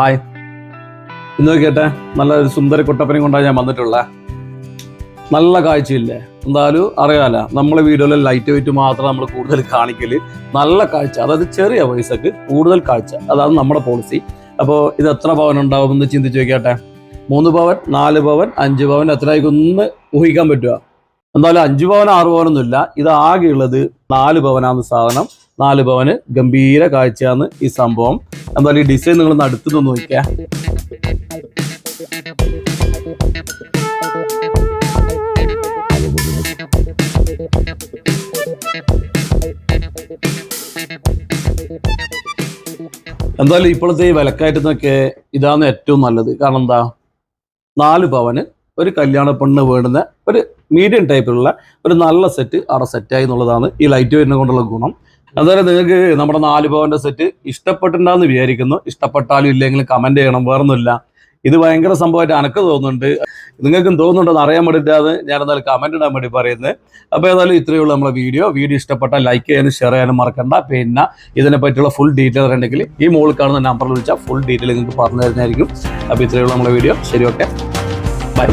Hi, ഇന്ന് നോക്കിയട്ടെ, നല്ലൊരു സുന്ദര കുട്ടപ്പനെയും കൊണ്ടാണ് ഞാൻ വന്നിട്ടുള്ളത്. നല്ല കാഴ്ചയില്ലേ? എന്തായാലും അറിയാലോ, നമ്മളെ വീഡിയോയിൽ ലൈറ്റ് വെയിറ്റ് മാത്രം നമ്മൾ കൂടുതൽ കാണിക്കല്. നല്ല കാഴ്ച, അതായത് ചെറിയ പൈസക്ക് കൂടുതൽ കാഴ്ച, അതാണ് നമ്മുടെ പോളിസി. അപ്പോൾ ഇത് എത്ര പവൻ ഉണ്ടാവും എന്ന് ചിന്തിച്ച് നോക്കിയാട്ടെ. 3 പവൻ, 4 പവൻ, 5 പവൻ, എത്രയായിക്കൊന്ന് ഊഹിക്കാൻ പറ്റുക? എന്തായാലും 5 പവൻ 6 പവനൊന്നുമില്ല, ഇത് ആകെയുള്ളത് 4 പവനാണ് സാധനം. 4 പവന് ഗംഭീര കാഴ്ചയാണ് ഈ സംഭവം. എന്തായാലും ഈ ഡിസൈൻ നിങ്ങളൊന്ന് അടുത്തുനിന്ന് നോക്കിയാ. എന്തായാലും ഇപ്പോഴത്തെ ഈ വിലക്കയറ്റത്തിനൊക്കെ ഇതാണ് ഏറ്റവും നല്ലത്. കാരണം എന്താ, 4 പവന് ഒരു കല്യാണ പെണ്ണ് വേണ്ടുന്ന ഒരു മീഡിയം ടൈപ്പിലുള്ള ഒരു നല്ല സെറ്റ് അവിടെ സെറ്റായി എന്നുള്ളതാണ് ഈ ലൈറ്റ് വെയിറ്റിനെ കൊണ്ടുള്ള ഗുണം. എന്തായാലും നിങ്ങൾക്ക് നമ്മുടെ 4 പവന്റെ സെറ്റ് ഇഷ്ടപ്പെട്ടിട്ടുണ്ടാന്ന് വിചാരിക്കുന്നു. ഇഷ്ടപ്പെട്ടാലും ഇല്ലെങ്കിലും കമന്റ് ചെയ്യണം, വേറൊന്നുമില്ല. ഇത് ഭയങ്കര സംഭവമായിട്ട് എനിക്ക് തോന്നുന്നുണ്ട്, നിങ്ങൾക്കും തോന്നുന്നുണ്ടെന്ന് അറിയാൻ വേണ്ടിയിട്ടാണ് ഞാൻ എന്തായാലും കമന്റ് ഇടാൻ വേണ്ടി പറയുന്നത്. അപ്പോൾ ഏതായാലും ഇത്രയേ ഉള്ളൂ നമ്മുടെ വീഡിയോ ഇഷ്ടപ്പെട്ടാൽ ലൈക്ക് ചെയ്യാനും ഷെയർ ചെയ്യാനും മറക്കണ്ട. പിന്നെ ഇതിനെ പറ്റിയുള്ള ഫുൾ ഡീറ്റെയിൽ ഉണ്ടെങ്കിൽ ഈ മുകളിൽ കാണുന്ന നമ്പറിൽ വിളിച്ചാൽ ഫുൾ ഡീറ്റെയിൽ നിങ്ങൾക്ക് പറഞ്ഞു തരുന്നതായിരിക്കും. അപ്പോൾ ഇത്രയേ ഉള്ളൂ നമ്മുടെ വീഡിയോ. ശരി, ഓക്കെ, ബൈ.